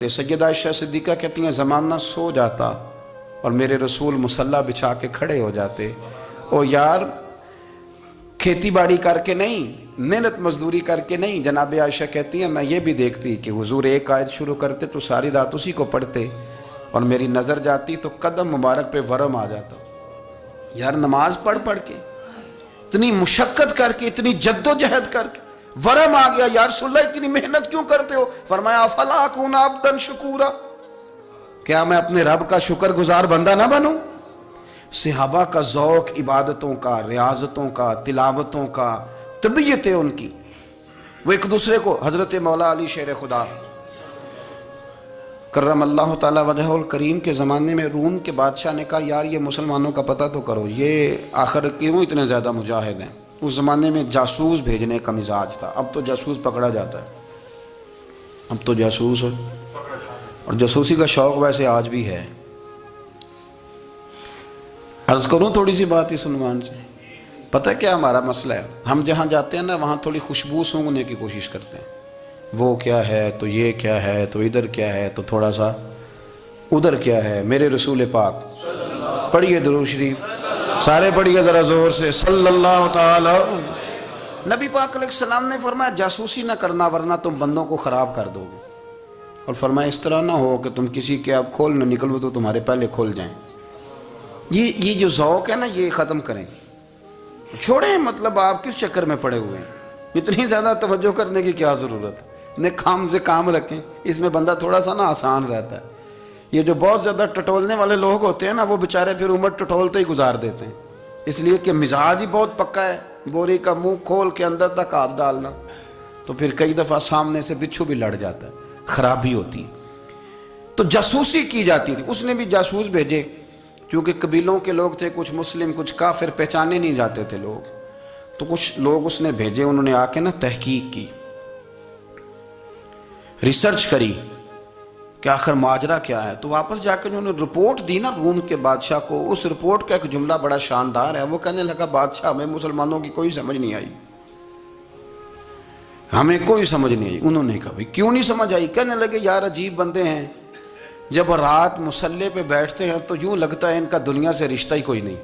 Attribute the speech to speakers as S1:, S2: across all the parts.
S1: سیدہ عائشہ صدیقہ کہتی ہیں زمانہ سو جاتا اور میرے رسول مصلی بچھا کے کھڑے ہو جاتے. او یار کھیتی باڑی کر کے نہیں، محنت مزدوری کر کے نہیں. جناب عائشہ کہتی ہیں میں یہ بھی دیکھتی کہ حضور ایک آیت شروع کرتے تو ساری رات اسی کو پڑھتے، اور میری نظر جاتی تو قدم مبارک پہ ورم آ جاتا. یار نماز پڑھ کے اتنی مشقت کر کے اتنی جد و جہد کر کے ورم آ گیا، یا رسول اللہ اتنی محنت کیوں کرتے ہو؟ فرمایا افلا اکون عبدا شکورا، کیا میں اپنے رب کا شکر گزار بندہ نہ بنوں؟ صحابہ کا ذوق عبادتوں کا، ریاضتوں کا، تلاوتوں کا، طبیعت ہے ان کی. وہ ایک دوسرے کو، حضرت مولا علی شیر خدا کرم اللہ تعالی وجہہ الکریم کے زمانے میں روم کے بادشاہ نے کہا یار یہ مسلمانوں کا پتہ تو کرو، یہ آخر کیوں اتنے زیادہ مجاہد ہیں؟ اس زمانے میں جاسوس بھیجنے کا مزاج تھا. اب تو جاسوس پکڑا جاتا ہے، اب تو جاسوس ہو، اور جاسوسی کا شوق ویسے آج بھی ہے. عرض کروں تھوڑی سی بات اس عنوان سے. پتہ کیا ہمارا مسئلہ ہے؟ ہم جہاں جاتے ہیں نا وہاں تھوڑی خوشبو سونگنے کی کوشش کرتے ہیں. وہ کیا ہے تو یہ کیا ہے تو ادھر کیا ہے تو تھوڑا سا ادھر کیا ہے. میرے رسول پاک پڑھیے درود شریف، سارے پڑھیے ذرا زور سے صلی اللہ تعالی. نبی پاک علیہ السلام نے فرمایا جاسوسی نہ کرنا ورنہ تم بندوں کو خراب کر دو گے، اور فرمایا اس طرح نہ ہو کہ تم کسی کے اب کھول نہ نکلو تو تمہارے پہلے کھول جائیں. یہ جو ذوق ہے نا یہ ختم کریں، چھوڑیں. مطلب آپ کس چکر میں پڑے ہوئے ہیں؟ اتنی زیادہ توجہ کرنے کی کیا ضرورت ہے؟ نے کام سے کام رکھیں، اس میں بندہ تھوڑا سا نا آسان رہتا ہے. یہ جو بہت زیادہ ٹٹولنے والے لوگ ہوتے ہیں نا وہ بیچارے پھر عمر ٹٹولتے ہی گزار دیتے ہیں، اس لیے کہ مزاج ہی بہت پکا ہے. بوری کا منہ کھول کے اندر تک ہاتھ ڈالنا تو پھر کئی دفعہ سامنے سے بچھو بھی لڑ جاتا ہے، خرابی ہوتی ہے. تو جاسوسی کی جاتی تھی. اس نے بھی جاسوس بھیجے کیونکہ قبیلوں کے لوگ تھے، کچھ مسلم کچھ کافر، پہچانے نہیں جاتے تھے لوگ. تو کچھ لوگ اس نے بھیجے، انہوں نے آ کے نا تحقیق کی، ریسرچ کری کہ آخر ماجرا کیا ہے. تو واپس جا کے انہوں نے رپورٹ دی نا روم کے بادشاہ کو. اس رپورٹ کا ایک جملہ بڑا شاندار ہے. وہ کہنے لگا بادشاہ ہمیں مسلمانوں کی کوئی سمجھ نہیں آئی، ہمیں کوئی سمجھ نہیں آئی. انہوں نے کہا بھئی کیوں نہیں سمجھ آئی؟ کہنے لگے یار عجیب بندے ہیں، جب رات مصلی پہ بیٹھتے ہیں تو یوں لگتا ہے ان کا دنیا سے رشتہ ہی کوئی نہیں،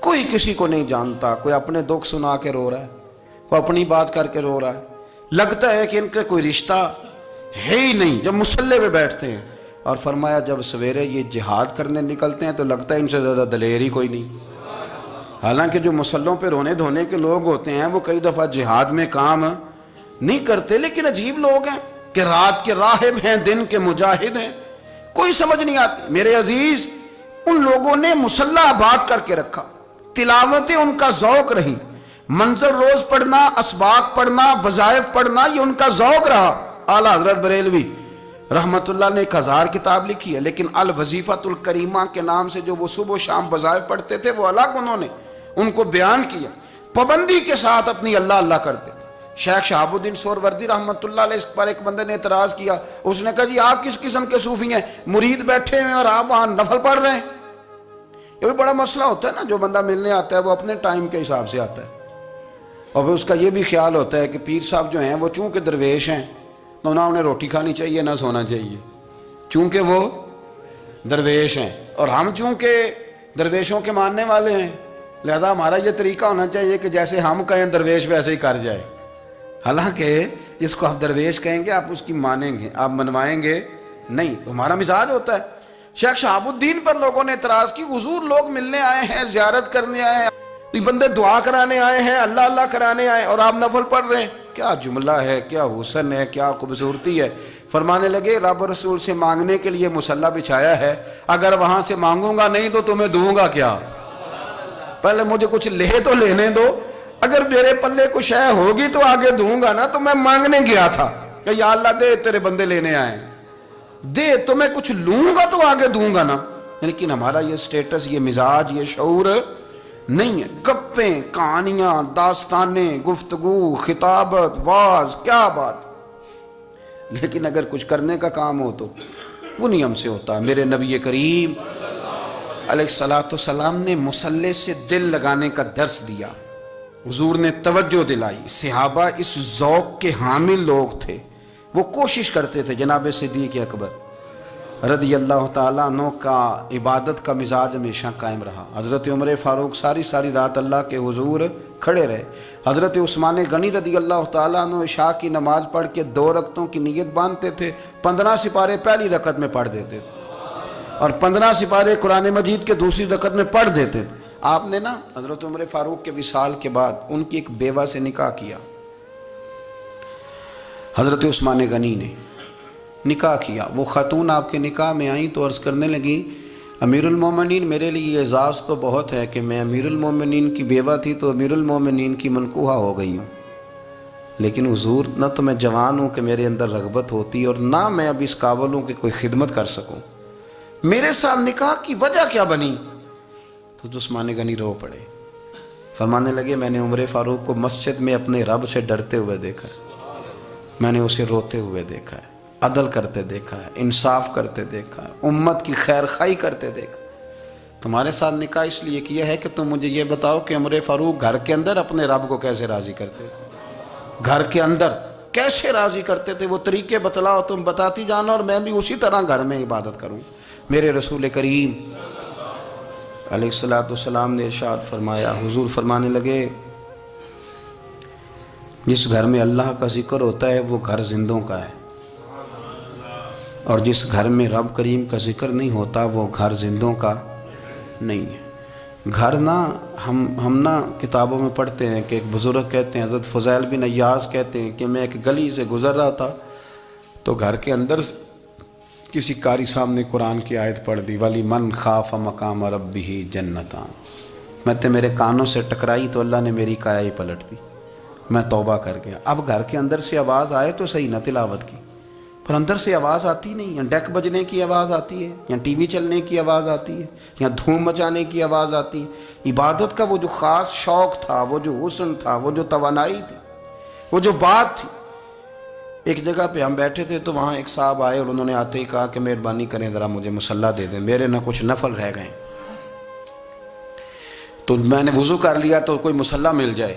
S1: کوئی کسی کو نہیں جانتا. کوئی اپنے دکھ سنا کے رو رہا ہے، کوئی اپنی بات کر کے رو رہا ہے، لگتا ہے کہ ان کا کوئی رشتہ ہے ہی نہیں جب مصلی پہ بیٹھتے ہیں. اور فرمایا جب سویرے یہ جہاد کرنے نکلتے ہیں تو لگتا ہے ان سے زیادہ دلیر ہی کوئی نہیں. حالانکہ جو مصلوں پہ رونے دھونے کے لوگ ہوتے ہیں وہ کئی دفعہ جہاد میں کام نہیں کرتے، لیکن عجیب لوگ ہیں کہ رات کے راہب ہیں دن کے مجاہد ہیں، کوئی سمجھ نہیں آتی. میرے عزیز ان لوگوں نے مصلی آباد کر کے رکھا، تلاوتیں ان کا ذوق رہی، منظر روز پڑھنا، اسباق پڑھنا، وظائف پڑھنا یہ ان کا ذوق رہا. اعلیٰ حضرت بریلوی رحمت اللہ نے 1000 کتاب لکھی ہے، لیکن الوظیفۃ الکریمہ کے نام سے جو وہ صبح و شام وظائف پڑھتے تھے وہ الگ انہوں نے ان کو بیان کیا. پابندی کے ساتھ اپنی اللہ اللہ کرتے تھے. شیخ شہاب الدین سہروردی رحمت اللہ علیہ، اس پر ایک بندے نے اعتراض کیا. اس نے کہا جی آپ کس قسم کے صوفی ہیں، مرید بیٹھے ہیں اور آپ وہاں نفل پڑھ رہے ہیں؟ یہ بھی بڑا مسئلہ ہوتا ہے نا. جو بندہ ملنے آتا ہے وہ اپنے ٹائم کے حساب سے آتا ہے، اور پھر اس کا یہ بھی خیال ہوتا ہے کہ پیر صاحب جو ہیں وہ چونکہ درویش ہیں تو نہ انہیں روٹی کھانی چاہیے نہ سونا چاہیے، چونکہ وہ درویش ہیں، اور ہم چونکہ درویشوں کے ماننے والے ہیں لہذا ہمارا یہ طریقہ ہونا چاہیے کہ جیسے ہم کہیں درویش ویسے ہی کر جائے. حالانکہ جس کو آپ درویش کہیں گے آپ اس کی مانیں گے، آپ منوائیں گے نہیں، ہمارا مزاج ہوتا ہے. شیخ شہاب الدین پر لوگوں نے اعتراض کی، حضور لوگ ملنے آئے ہیں، زیارت کرنے آئے ہیں، بندے دعا کرانے آئے ہیں، اللہ اللہ کرانے آئے اور آپ نفل پڑھ رہے ہیں. کیا جملہ ہے، کیا حسن ہے، کیا خوبصورتی ہے. فرمانے لگے رب رسول سے مانگنے کے لیے مصلی بچھایا ہے، اگر وہاں سے مانگوں گا نہیں تو تمہیں دوں گا کیا؟ پہلے مجھے کچھ لے تو لینے دو، اگر میرے پلے کچھ ہے ہوگی تو آگے دوں گا نا. تو میں مانگنے گیا تھا کہ یا اللہ دے تیرے بندے لینے آئے، دے تو میں کچھ لوں گا تو آگے دوں گا نا. لیکن ہمارا یہ سٹیٹس، یہ مزاج، یہ شعور نہیں ہے. گپیں، کہانیاں، داستانیں، گفتگو، خطابت، واز، کیا بات. لیکن اگر کچھ کرنے کا کام ہو تو وہ نہیں ہم سے ہوتا. میرے نبی کریم علیہ السلام نے مصلی سے دل لگانے کا درس دیا، حضور نے توجہ دلائی. صحابہ اس ذوق کے حامل لوگ تھے، وہ کوشش کرتے تھے. جناب صدیق اکبر رضی اللہ تعالیٰ عنہ کا عبادت کا مزاج ہمیشہ قائم رہا. حضرت عمر فاروق ساری رات اللہ کے حضور کھڑے رہے. حضرت عثمان غنی رضی اللہ تعالیٰ عنہ عشاء کی نماز پڑھ کے 2 رکعتوں کی نیت باندھتے تھے. 15 سپارے پہلی رکعت میں پڑھ دیتے تھے اور 15 سپارے قرآن مجید کے دوسری رکعت میں پڑھ دیتے تھے. آپ نے نا حضرت عمر فاروق کے وصال کے بعد ان کی ایک بیوہ سے نکاح کیا. حضرت عثمان غنی نے نکاح کیا. وہ خاتون آپ کے نکاح میں آئیں تو عرض کرنے لگیں امیر المومنین میرے لیے اعزاز تو بہت ہے کہ میں امیر المومنین کی بیوہ تھی تو امیر المومنین کی منکوحہ ہو گئی ہوں، لیکن حضور نہ تو میں جوان ہوں کہ میرے اندر رغبت ہوتی اور نہ میں اب اس قابل ہوں کہ کوئی خدمت کر سکوں، میرے ساتھ نکاح کی وجہ کیا بنی؟ تو عثمان غنی رو پڑے. فرمانے لگے میں نے عمر فاروق کو مسجد میں اپنے رب سے ڈرتے ہوئے دیکھا ہے، میں نے اسے روتے ہوئے دیکھا ہے، عدل کرتے دیکھا ہے، انصاف کرتے دیکھا ہے، امت کی خیر خواہی کرتے دیکھا. تمہارے ساتھ نکاح اس لیے کیا ہے کہ تم مجھے یہ بتاؤ کہ عمر فاروق گھر کے اندر اپنے رب کو کیسے راضی کرتے تھے، گھر کے اندر کیسے راضی کرتے تھے، وہ طریقے بتلاؤ، تم بتاتی جانا اور میں بھی اسی طرح گھر میں عبادت کروں. میرے رسول کریم علیہ السلام نے ارشاد فرمایا، حضور فرمانے لگے جس گھر میں اللہ کا ذکر ہوتا ہے وہ گھر زندوں کا ہے، اور جس گھر میں رب کریم کا ذکر نہیں ہوتا وہ گھر زندوں کا نہیں ہے. گھر نا ہم نا کتابوں میں پڑھتے ہیں کہ ایک بزرگ کہتے ہیں، حضرت فضیل بن عیاض کہتے ہیں کہ میں ایک گلی سے گزر رہا تھا تو گھر کے اندر کسی قاری صاحب نے قرآن کی آیت پڑھ دی ولی من خاف مقام ربہ جنتان. میں تے میرے کانوں سے ٹکرائی تو اللہ نے میری کایا ہی پلٹ دی، میں توبہ کر گیا. اب گھر کے اندر سے آواز آئے تو صحیح نہ تلاوت کی، پر اندر سے آواز آتی نہیں، یا ڈیک بجنے کی آواز آتی ہے، یا ٹی وی چلنے کی آواز آتی ہے، یا دھوم مچانے کی آواز آتی ہے. عبادت کا وہ جو خاص شوق تھا، وہ جو حسن تھا، وہ جو توانائی تھی، وہ جو بات تھی. ایک جگہ پہ ہم بیٹھے تھے تو وہاں ایک صاحب آئے اور انہوں نے آتے ہی کہا کہ مہربانی کریں ذرا مجھے مصلی دے دیں، میرے نہ کچھ نفل رہ گئے. تو میں نے وضو کر لیا تو کوئی مصلی مل جائے.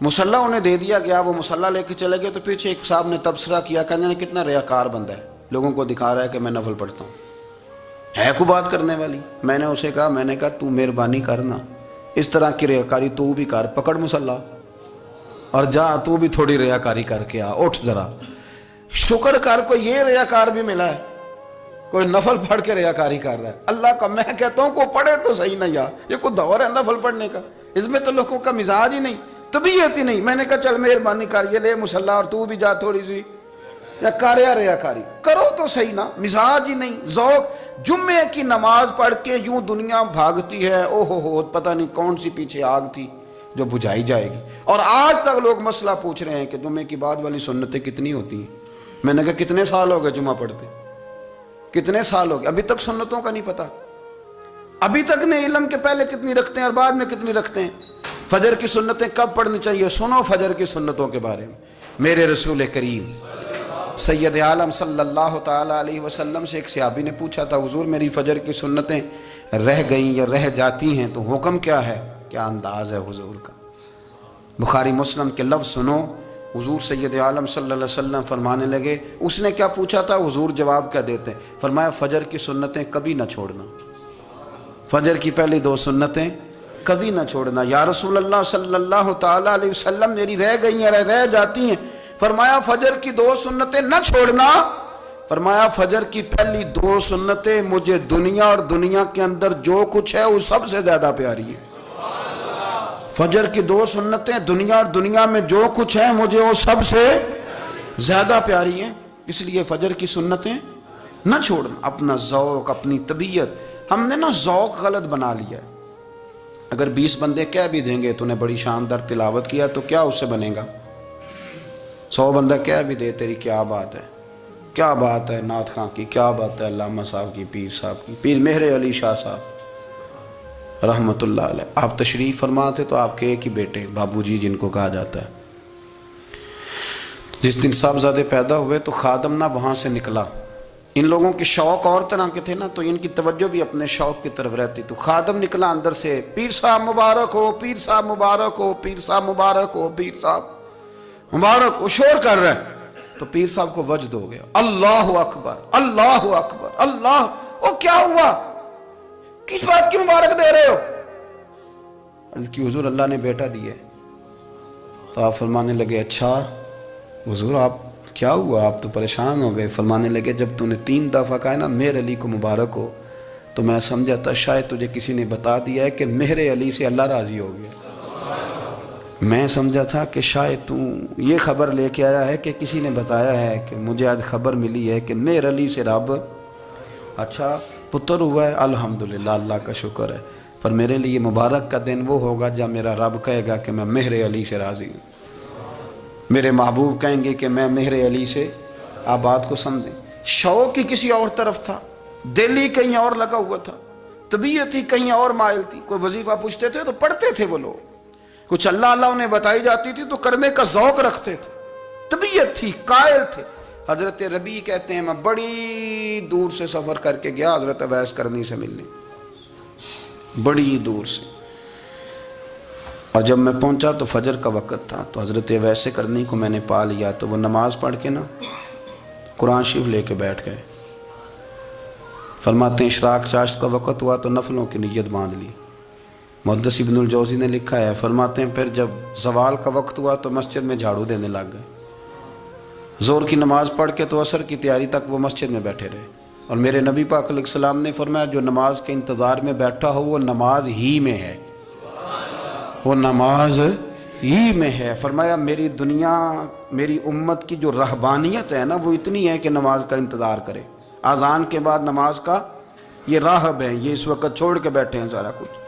S1: مصلی انہیں دے دیا گیا، وہ مصلی لے کے چلے گئے تو پیچھے ایک صاحب نے تبصرہ کیا، کہنے نے کتنا ریاکار بندہ ہے، لوگوں کو دکھا رہا ہے کہ میں نفل پڑھتا ہوں، ہے کوئی بات کرنے والی. میں نے اسے کہا تو مہربانی کرنا اس طرح کی ریاکاری تو بھی کر، پکڑ مصلی اور جا تو بھی تھوڑی ریاکاری کر کے آ، اٹھ ذرا شکر کر کوئی یہ ریاکار بھی ملا ہے، کوئی نفل پڑھ کے ریاکاری کر رہا ہے. اللہ کا میں کہتا ہوں کو پڑھے تو صحیح نہ، یا یہ کوئی دور ہے نفل پڑھنے کا؟ اس میں تو لوگوں کا مزاج ہی نہیں، طبیعت ہی نہیں. میں نے کہا چل مہربانی کر یہ لے مصلی اور تو بھی جا تھوڑی سی یا کر یا ریاکاری کرو تو صحیح نا. مزاج ہی نہیں، ذوق. جمعے کی نماز پڑھ کے یوں دنیا بھاگتی ہے، او ہو پتہ نہیں کون سی پیچھے آگ تھی جو بجھائی جائے گی. اور آج تک لوگ مسئلہ پوچھ رہے ہیں کہ جمعے کی بعد والی سنتیں کتنی ہوتی ہیں. میں نے کہا کتنے سال ہو گئے جمعہ پڑھتے، کتنے سال ہو گئے، ابھی تک سنتوں کا نہیں پتہ، ابھی تک نے علم کے پہلے کتنی رکھتے ہیں اور بعد میں کتنی رکھتے ہیں. فجر کی سنتیں کب پڑھنی چاہیے، سنو فجر کی سنتوں کے بارے میں. میرے رسول کریم سید عالم صلی اللہ تعالیٰ علیہ وسلم سے ایک صحابی نے پوچھا تھا حضور میری فجر کی سنتیں رہ گئیں یا رہ جاتی ہیں تو حکم کیا ہے؟ کیا انداز ہے حضور کا. بخاری مسلم کے لفظ سنو. حضور سید عالم صلی اللہ علیہ وسلم فرمانے لگے، اس نے کیا پوچھا تھا، حضور جواب کیا دیتے ہیں؟ فرمایا فجر کی سنتیں کبھی نہ چھوڑنا، فجر کی پہلی 2 سنتیں کبھی نہ چھوڑنا. یا رسول اللہ صلی اللہ تعالیٰ علیہ وسلم میری رہ گئی ہیں، رہ جاتی ہیں. فرمایا فجر کی 2 سنتیں نہ چھوڑنا. فرمایا فجر کی پہلی 2 سنتیں مجھے دنیا اور دنیا کے اندر جو کچھ ہے وہ سب سے زیادہ پیاری ہے. فجر کی 2 سنتیں دنیا اور دنیا میں جو کچھ ہے مجھے وہ سب سے زیادہ پیاری ہیں. اس لیے فجر کی سنتیں نہ چھوڑنا. اپنا ذوق، اپنی طبیعت، ہم نے نا ذوق غلط بنا لیا ہے. اگر 20 بندے کہہ بھی دیں گے تو نے بڑی شاندار تلاوت کیا تو کیا اس سے بنے گا؟ 100 بندہ کہہ بھی دے تیری کیا بات ہے، کیا بات ہے نعت خاں کی، کیا بات ہے علامہ صاحب کی، پیر صاحب کی، پیر مہر علی شاہ صاحب رحمت اللہ علیہ. آپ تشریف فرما تھے تو آپ کے ایک ہی بیٹے بابو جی جن کو کہا جاتا ہے، جس دن صاحبزادے پیدا ہوئے تو خادم نہ وہاں سے نکلا. ان لوگوں کے شوق اور طرح کے تھے نا تو ان کی توجہ بھی اپنے شوق کی طرف رہتی. تو خادم نکلا اندر سے، پیر صاحب مبارک ہو، پیر صاحب مبارک ہو، پیر صاحب مبارک ہو، پیر صاحب مبارک ہو. شور کر رہا ہے. تو پیر صاحب کو وجد ہو گیا، اللہ اکبر اللہ اکبر اللہ، او کیا ہوا، کس بات کی مبارک دے رہے ہو؟ عرض کی حضور اللہ نے بیٹا دیے۔ تو آپ فرمانے لگے اچھا حضور آپ کیا ہوا، آپ تو پریشان ہو گئے۔ فرمانے لگے جب تو نے 3 دفعہ کہا نا مہر علی کو مبارک ہو، تو میں سمجھا تھا شاید تجھے کسی نے بتا دیا ہے کہ مہر علی سے اللہ راضی ہو گیا۔ میں سمجھا تھا کہ شاید تو یہ خبر لے کے آیا ہے کہ کسی نے بتایا ہے کہ مجھے آج خبر ملی ہے کہ مہر علی سے رب اچھا پتر ہوا ہے، الحمدللہ اللہ کا شکر ہے، پر میرے لیے مبارک کا دن وہ ہوگا جب میرا رب کہے گا کہ میں مہر علی سے راضی ہوں، میرے محبوب کہیں گے کہ میں مہر علی سے۔ آپ بات کو سمجھیں، شوق ہی کسی اور طرف تھا، دل ہی کہیں اور لگا ہوا تھا، طبیعت ہی کہیں اور مائل تھی۔ کوئی وظیفہ پوچھتے تھے تو پڑھتے تھے وہ لوگ، کچھ اللہ اللہ انہیں بتائی جاتی تھی تو کرنے کا ذوق رکھتے تھے، طبیعت تھی، قائل تھے۔ حضرت ربیع کہتے ہیں میں بڑی دور سے سفر کر کے گیا حضرت اویس کرنی سے ملنے، بڑی دور سے، اور جب میں پہنچا تو فجر کا وقت تھا، تو حضرت اویس کرنی کو میں نے پا لیا، تو وہ نماز پڑھ کے نا قرآن شریف لے کے بیٹھ گئے۔ فرماتے ہیں اشراق چاشت کا وقت ہوا تو نفلوں کی نیت باندھ لی۔ محدث ابن الجوزی نے لکھا ہے، فرماتے ہیں پھر جب زوال کا وقت ہوا تو مسجد میں جھاڑو دینے لگ گئے، زور کی نماز پڑھ کے تو عصر کی تیاری تک وہ مسجد میں بیٹھے رہے، اور میرے نبی پاک علیہ السلام نے فرمایا جو نماز کے انتظار میں بیٹھا ہو وہ نماز ہی میں ہے، وہ نماز ہی میں ہے۔ فرمایا میری دنیا میری امت کی جو رہبانیت ہے نا وہ اتنی ہے کہ نماز کا انتظار کرے، اذان کے بعد نماز کا یہ راہب ہیں، یہ اس وقت چھوڑ کے بیٹھے ہیں سارا کچھ۔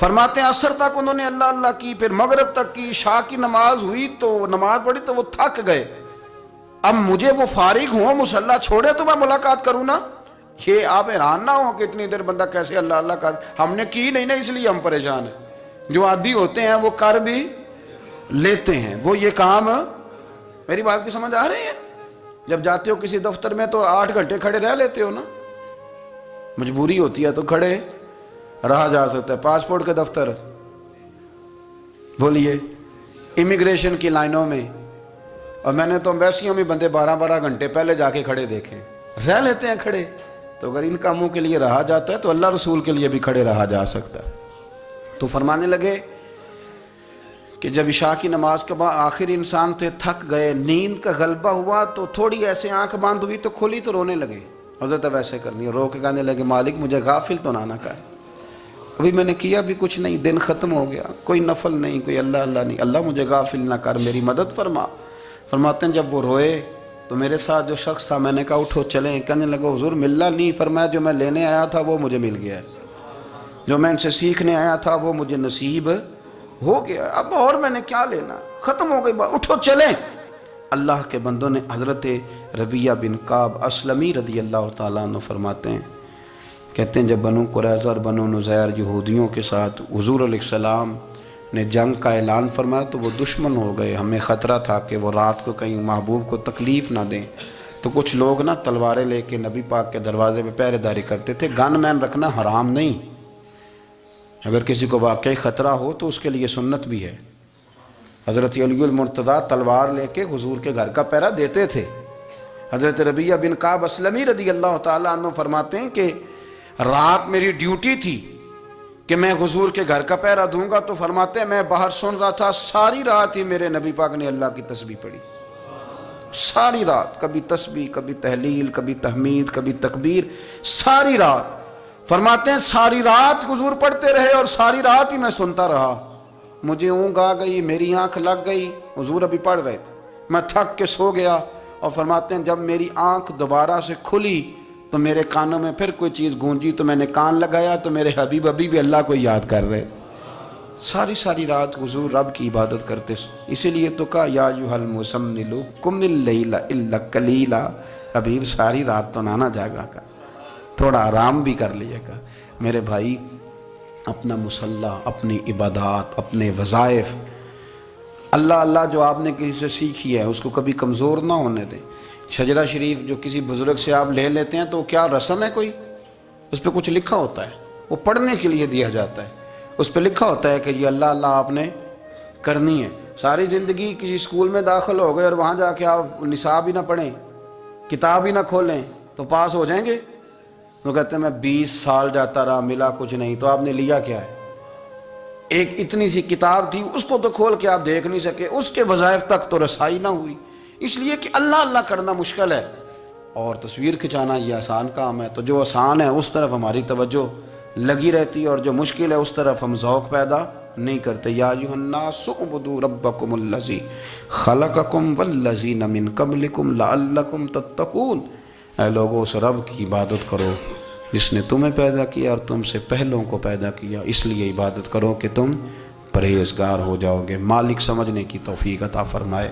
S1: فرماتے ہیں عصر تک انہوں نے اللہ اللہ کی، پھر مغرب تک کی، عشاء کی نماز ہوئی تو نماز پڑھی تو وہ تھک گئے، اب مجھے وہ فارغ ہوں مصلی چھوڑے تو میں ملاقات کروں نا۔ یہ آپ حیران نہ ہوں کہ اتنی دیر بندہ کیسے اللہ اللہ کر، ہم نے کی نہیں نا اس لیے ہم پریشان ہیں، جو عادی ہوتے ہیں وہ کر بھی لیتے ہیں، وہ یہ کام۔ میری بات کی سمجھ آ رہی ہے؟ جب جاتے ہو کسی دفتر میں تو 8 گھنٹے کھڑے رہ لیتے ہو نا، مجبوری ہوتی ہے تو کھڑے رہا جا سکتا ہے۔ پاسپورٹ کے دفتر بولیے، امیگریشن کی لائنوں میں، اور میں نے تو امبیسیوں میں بندے 12 گھنٹے پہلے جا کے کھڑے دیکھیں، رہ لیتے ہیں کھڑے۔ تو اگر ان کاموں کے لیے رہا جاتا ہے تو اللہ رسول کے لیے بھی کھڑے رہا جا سکتا ہے۔ تو فرمانے لگے کہ جب عشاء کی نماز کے بعد آخر انسان تھے، تھک گئے، نیند کا غلبہ ہوا تو تھوڑی ایسے آنکھ بند ہوئی تو کھلی تو رونے لگے۔ حضرت ویسے کرنی رو کے کہنے لگے مالک مجھے غافل تو نہ کر، ابھی میں نے کیا بھی کچھ نہیں، دن ختم ہو گیا، کوئی نفل نہیں، کوئی اللہ اللہ نہیں، اللہ مجھے غافل نہ کر، میری مدد فرما۔ فرماتے ہیں جب وہ روئے تو میرے ساتھ جو شخص تھا میں نے کہا اٹھو چلیں، کہنے لگا حضور ملنا نہیں، فرمایا جو میں لینے آیا تھا وہ مجھے مل گیا ہے، جو میں ان سے سیکھنے آیا تھا وہ مجھے نصیب ہو گیا، اب اور میں نے کیا لینا، ختم ہو گئی بات، اٹھو چلیں۔ اللہ کے بندوں نے حضرت ربیعہ بن کعب اسلمی رضی اللہ تعالیٰ عنہ فرماتے ہیں، کہتے ہیں جب بنو قریظہ اور بنو نذیر یہودیوں کے ساتھ حضور علیہ السلام نے جنگ کا اعلان فرمایا تو وہ دشمن ہو گئے، ہمیں خطرہ تھا کہ وہ رات کو کہیں محبوب کو تکلیف نہ دیں، تو کچھ لوگ نا تلواریں لے کے نبی پاک کے دروازے پہ پہرے داری کرتے تھے۔ گن مین رکھنا حرام نہیں، اگر کسی کو واقعی خطرہ ہو تو اس کے لیے سنت بھی ہے۔ حضرت علی المرتضیٰ تلوار لے کے حضور کے گھر کا پہرا دیتے تھے۔ حضرت ربیعہ بن کعب اسلمی رضی اللہ تعالیٰ عنہ فرماتے ہیں کہ رات میری ڈیوٹی تھی کہ میں حضور کے گھر کا پہرا دوں گا، تو فرماتے ہیں میں باہر سن رہا تھا، ساری رات ہی میرے نبی پاک نے اللہ کی تسبیح پڑھی، ساری رات، کبھی تسبیح، کبھی تحلیل، کبھی تحمید، کبھی تکبیر، ساری رات۔ فرماتے ہیں ساری رات حضور پڑھتے رہے اور ساری رات ہی میں سنتا رہا، مجھے اونگ آ گئی، میری آنکھ لگ گئی، حضور ابھی پڑھ رہے تھے، میں تھک کے سو گیا، اور فرماتے ہیں جب میری آنکھ دوبارہ سے کھلی تو میرے کانوں میں پھر کوئی چیز گونجی، تو میں نے کان لگایا تو میرے حبیب ابھی بھی اللہ کو یاد کر رہے، ساری رات حضور رب کی عبادت کرتے۔ اسی لیے تو کہا یا ایھا المزمل قم اللیل الا قلیلا، حبیب ساری رات تو نہ جاگا کا، تھوڑا آرام بھی کر لیے گا۔ میرے بھائی اپنا مصلی، اپنی عبادات، اپنے وظائف، اللہ اللہ جو آپ نے کسی سے سیکھی ہے اس کو کبھی کمزور نہ ہونے دیں۔ شجرہ شریف جو کسی بزرگ سے آپ لے لیتے ہیں تو کیا رسم ہے کوئی؟ اس پہ کچھ لکھا ہوتا ہے، وہ پڑھنے کے لیے دیا جاتا ہے، اس پہ لکھا ہوتا ہے کہ یہ اللہ اللہ آپ نے کرنی ہے۔ ساری زندگی کسی اسکول میں داخل ہو گئے اور وہاں جا کے آپ نصاب ہی نہ پڑھیں، کتاب ہی نہ کھولیں تو پاس ہو جائیں گے؟ وہ کہتے ہیں میں 20 سال جاتا رہا ملا کچھ نہیں. تو آپ نے لیا کیا ہے؟ ایک اتنی سی کتاب تھی، اس کو تو کھول کے آپ دیکھ نہیں سکے، اس کے وظائف تک تو رسائی نہ ہوئی، اس لیے کہ اللہ اللہ کرنا مشکل ہے اور تصویر کھنچانا یہ آسان کام ہے. تو جو آسان ہے اس طرف ہماری توجہ لگی رہتی ہے اور جو مشکل ہے اس طرف ہم ذوق پیدا نہیں کرتے. یا ایھا الناس اعبدوا ربکم الذی خلقکم والذین من قبلکم لعلکم تتقون. اے لوگو اس رب کی عبادت کرو جس نے تمہیں پیدا کیا اور تم سے پہلوں کو پیدا کیا، اس لیے عبادت کرو کہ تم پرہیزگار ہو جاؤ گے. مالک سمجھنے کی توفیق عطا فرمائے.